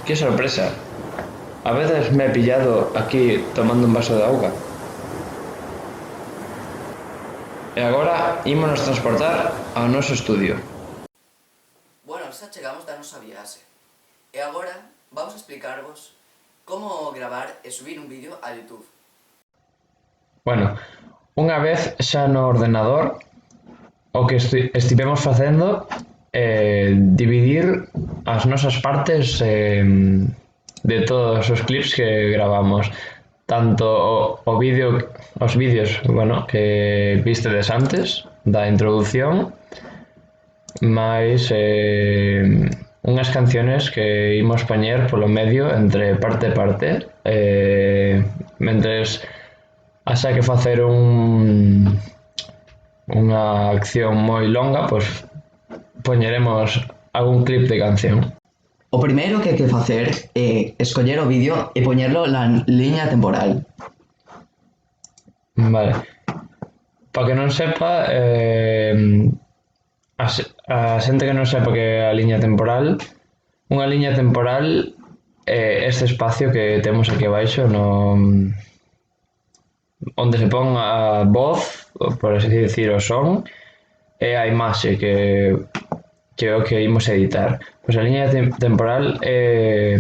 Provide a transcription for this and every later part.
¡Qué sorpresa! A veces me he pillado aquí tomando un vaso de auga. E agora ímonos transportar ao noso estudio. Bueno, xa chegamos da nosa viaxe. E agora vamos a explicarvos como gravar e subir un vídeo a YouTube. Bueno, unha vez xa no ordenador, o que estivemos facendo dividir as nosas partes de todos os clips que gravamos, tanto o vídeo, os vídeos, bueno, que vistedes antes da introducción, máis unhas canciones que imos poñer polo medio entre parte e parte, mentres haxa que facer unha acción moi longa, pois poñeremos algún clip de canción. O primeiro que hai que facer é escoller o vídeo e poñerlo na liña temporal. Vale. Para que non sepa, a xente que non sepa que é a liña temporal, unha liña temporal é este espacio que temos aquí abaixo no onde se pon a voz, por así decir, o son, e a imaxe que é o que imos editar. Pois a liña temporal é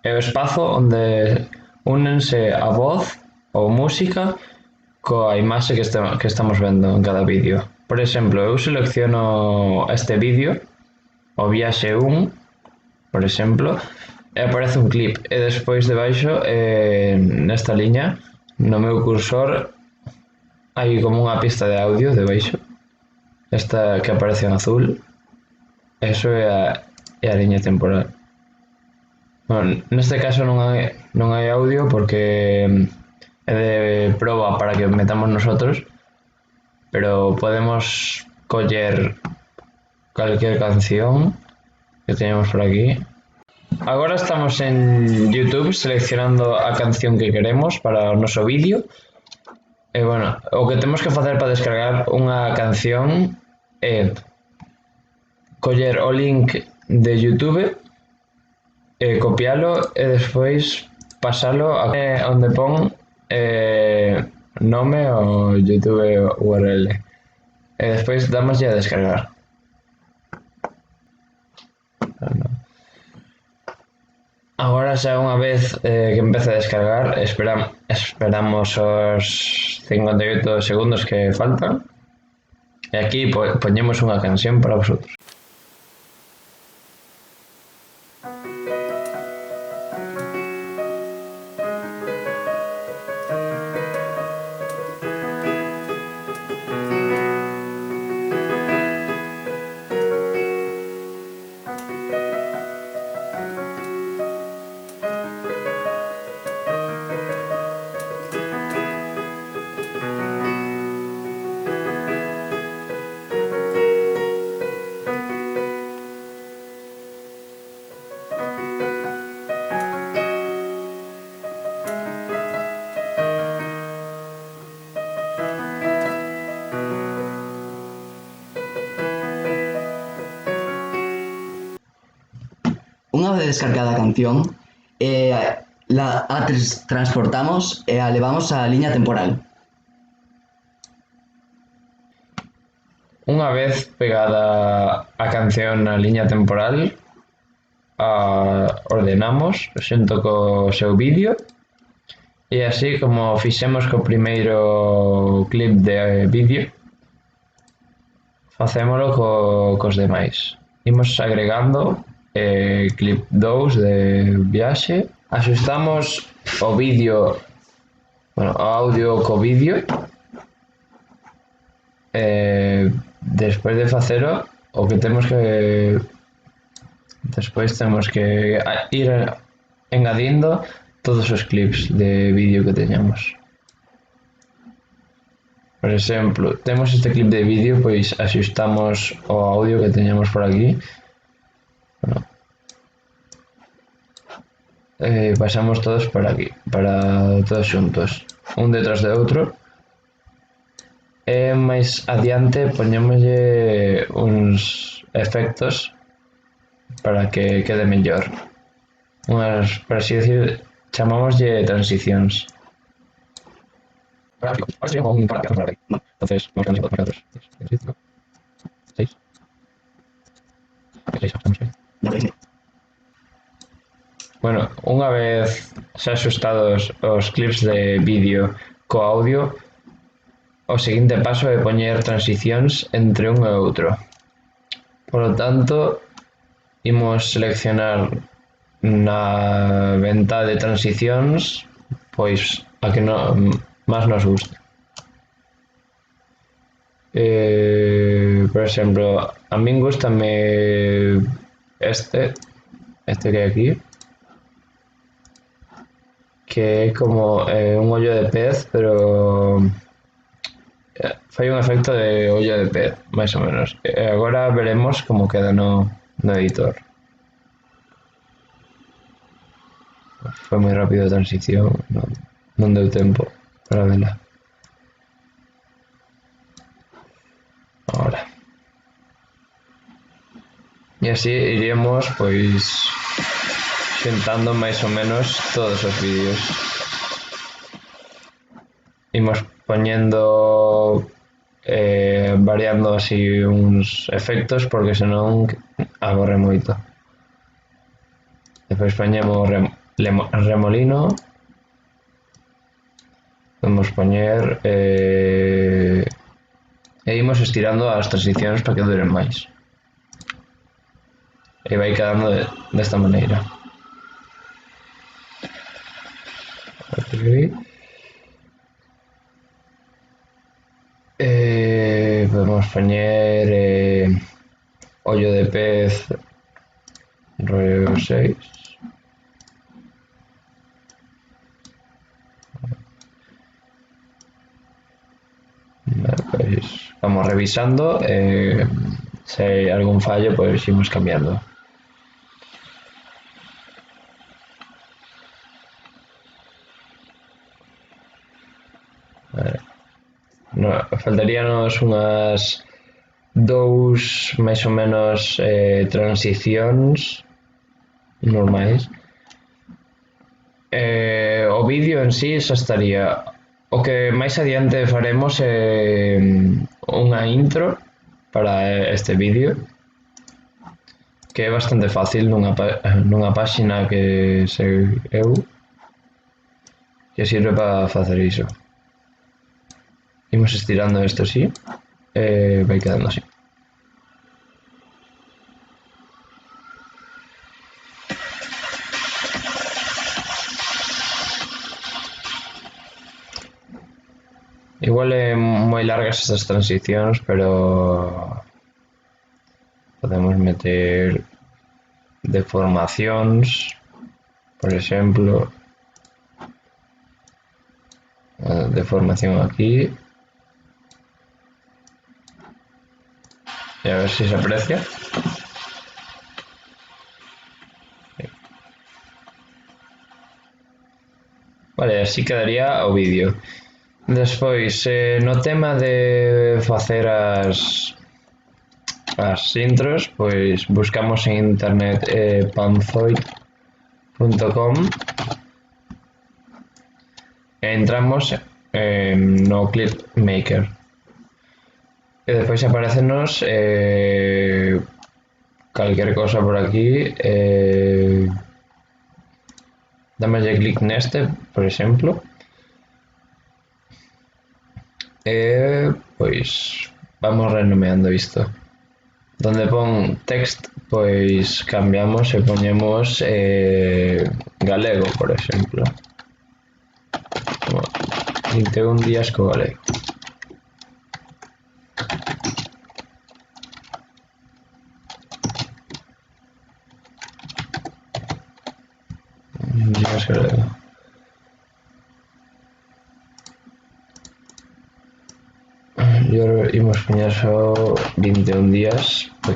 o espazo onde únense a voz ou música coa imaxe que estamos vendo en cada vídeo. Por exemplo, eu selecciono este vídeo, o viaxe 1, por exemplo, e aparece un clip, e despois debaixo, nesta liña, no meu cursor, hai como unha pista de audio debaixo, esta que aparece en azul, eso é a liña temporal. Bueno, neste caso non hai audio porque é de proba para que metamos nosotros, pero podemos coller calquer canción que teñamos por aquí. Agora estamos en YouTube seleccionando a canción que queremos para o noso vídeo. E bueno, o que temos que facer para descargar unha canción é coller o link de YouTube e copialo e despois pasalo a onde pon nome o YouTube URL e despois damoslle a descargar. Agora xa unha vez que empece a descargar, esperamos os 58 segundos que faltan e aquí poñemos unha canción para vosotros. Unha vez descargada a canción, la transportamos e a levamos á liña temporal. Unha vez pegada a canción na liña temporal, a ordenamos xunto co seu vídeo e así como fixemos co primeiro clip de vídeo, facémolo cos demais. Imos agregando clip 2 de viaxe, axustamos o vídeo, bueno, o audio co vídeo, despois de facelo, o que temos que despois temos que ir engadindo todos os clips de vídeo que teñamos. Por exemplo, temos este clip de vídeo, pois axustamos o audio que teñamos por aquí. Bueno, pasamos todos por aquí, para todos xuntos, un detrás de outro. E máis adiante poñémoslle uns efectos para que quede mellor. por así decir, chamámoslle transicións. Ahora sería como un parámetro para no. Entonces, vamos a quedar sin parámetros. 6. 6, estamos ahí. Bueno, unha vez xa axustados os clips de vídeo co audio, o seguinte paso é poñer transicións entre un e outro. Por lo tanto, imos seleccionar na venta de transicións pois a que máis nos guste. Por exemplo, a min gustame este que hai aquí, que é como un ollo de pez, pero fai un efecto de ollo de pez, máis ou menos. Agora veremos como queda no editor. Foi moi rápido a transición, non deu tempo para vela. Ahora. E así iríamos, pois, xuntando máis ou menos todos os vídeos. Imos poñendo variando así uns efectos porque senón aborre moito. Despois poñemos remolino. Podemos poñer e imos estirando as transicións para que duren máis. E vai quedando desta maneira. Okay. Podemos poñer ollo de pez rollo 6. Pois vamos revisando, se hai algún fallo pois imos cambiando. Faltaríanos unhas 2 máis ou menos transicións normais. O vídeo en sí xa estaría. O que máis adiante faremos é unha intro para este vídeo, que é bastante fácil nunha páxina que sei eu que sirve para facer iso. Imos estirando isto así e vai quedando así. Igual é moi largas estas transicións, pero podemos meter deformacións, por exemplo, deformación aquí, e a ver se se aprecia. Vale, así quedaría o vídeo. Despois, no tema de facer as intros, pois buscamos en internet pantzoid.com e entramos no Clipmaker. E despois aparecenos calquer cosa por aquí. Dámoslle clic neste, por exemplo. E pois vamos renomeando isto. Donde pon text, pois cambiamos e poñemos galego, por exemplo. 21 días co galego. Días galego. E agora imos poñer só 21 días para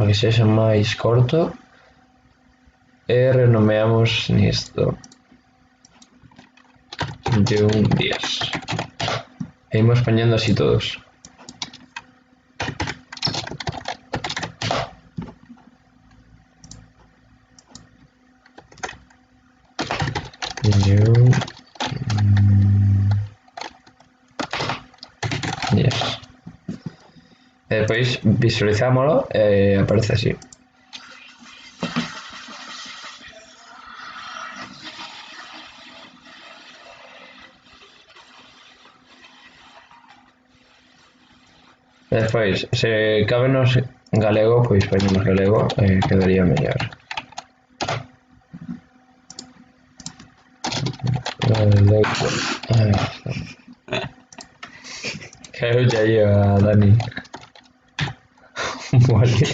que sexa máis corto e renomeamos nisto 21 días e imos poñendo así todos. pestañas. E despois visualizámolo e aparece así. E despois, se cábenos galego, pois poñemos galego e quedaría mellor. Galego. Creo que aí a Dani. Vale.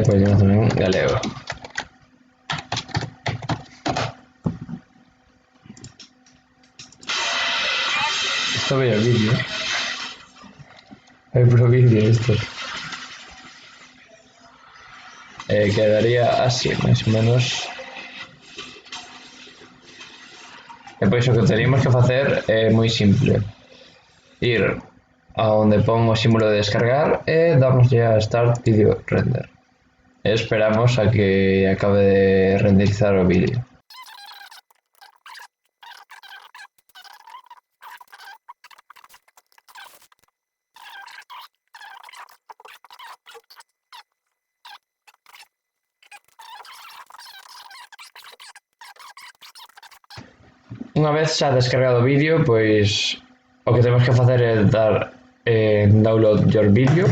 Poñemos tamén galego. Esto vaya vídeo. Hay pro vídeo esto. Quedaría así, máis ou menos. E pois o que teríamos que facer é moi simple. Ir a onde pon o símbolo de descargar e damoslle a Start Video Render. E esperamos a que acabe de renderizar o vídeo. Unha vez xa descargado o vídeo, pois o que temos que facer é dar download your video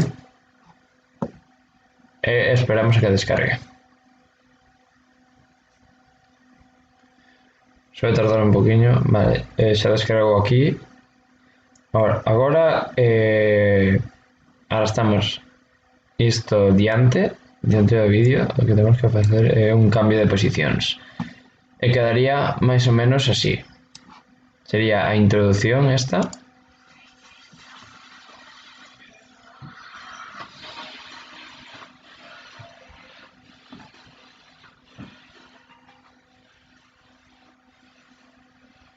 e esperamos a que descargue. Suele tardar un poquinho, vale, xa descargou aquí. Agora arrastramos isto diante do vídeo, o que temos que facer é un cambio de posicións. E quedaría máis ou menos así. Sería a introdución esta.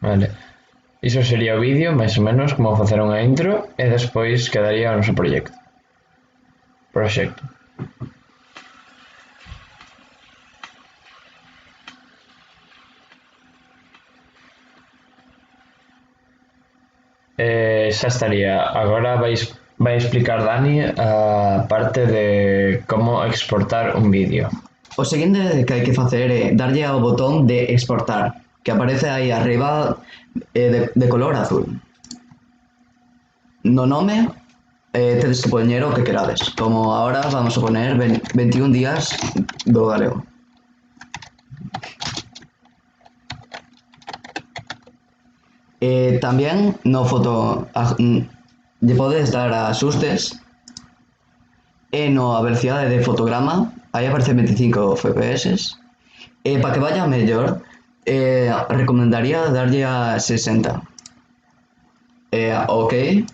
Vale. Iso sería o vídeo, máis ou menos, como facer unha intro, e despois quedaría o noso proxecto. Xa estaría. Agora vai explicar Dani a parte de como exportar un vídeo. O seguinte que hai que facer é darlle ao botón de exportar, que aparece aí arriba de color azul. No nome tedes que poñer o que querades, como ahora vamos a poner 21 días do galego. Tamén no foto lle podes dar a ajustes e no a velocidade de fotograma aí aparece 25 fps e para que vaya mellor recomendaría darlle a 60 ok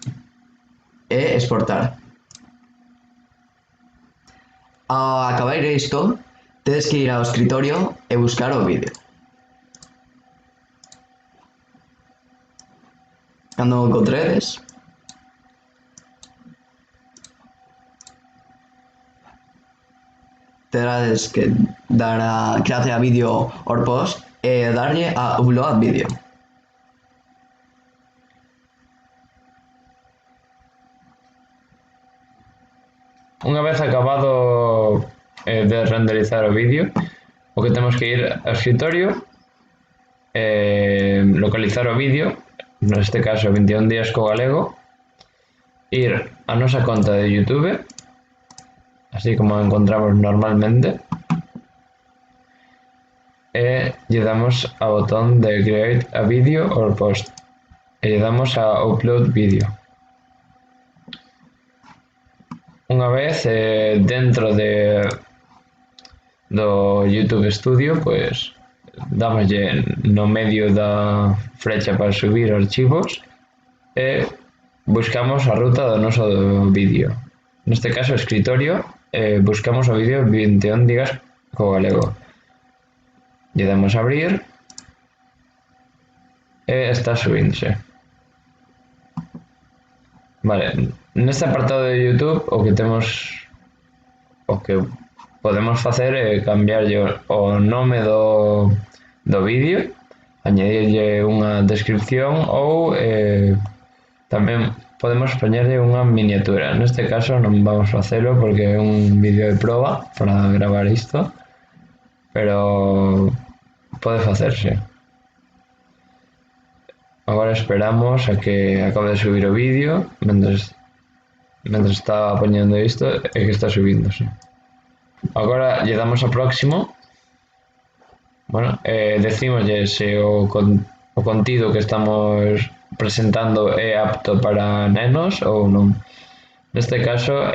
e exportar. A acabar isto tedes que ir ao escritorio e buscar o vídeo. Cando o encontredes terás que dar a create a vídeo or post e darlle a upload vídeo. Unha vez acabado de renderizar o vídeo, o que temos que ir ao escritorio, localizar o vídeo, neste caso 21 días co galego, ir a nosa conta de YouTube, así como a encontramos normalmente, e lle damos ao botón de Create a Video or Post e lle damos a Upload Video. Unha vez dentro do YouTube Studio, pois damoslle no medio da flecha para subir archivos e buscamos a ruta do noso vídeo. Neste caso, escritorio, buscamos o vídeo 21 días co galego. Lle damos a abrir e está subínse. Vale, neste apartado de YouTube o que podemos facer é cambiarlle o nome do vídeo añadirlle unha descripción ou tamén podemos poñerlle unha miniatura. Neste caso non vamos a facelo porque é un vídeo de proba para gravar isto, pero pode facerse. Agora esperamos a que acabe de subir o vídeo mentres estaba poñendo isto e que está subíndose. Agora lle damos a próximo. Bueno, decímoslle se o contido que estamos presentando é apto para nenos ou non. Neste caso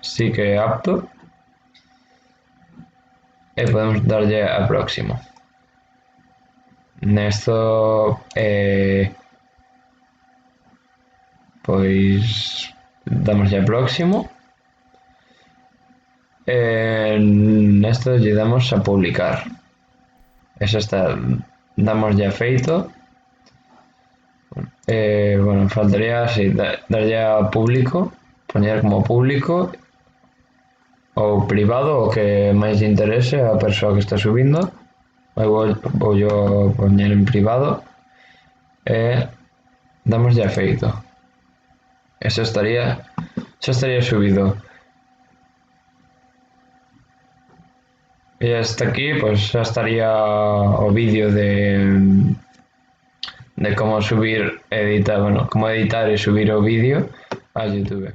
sí que é apto e podemos darlle a próximo. Nesto pois damoslle a próximo. Nesto lle damos a publicar. Eso está, damoslle a feito. Bueno, faltaría así, darlle a público, poñer como público ou privado, o que máis lle interese a persoa que está subindo. Vou yo poñer en privado e damoslle a feito. Eso estaría subido. E hasta aquí pues xa estaría o vídeo de como subir, editar, bueno, como editar e subir o vídeo a YouTube.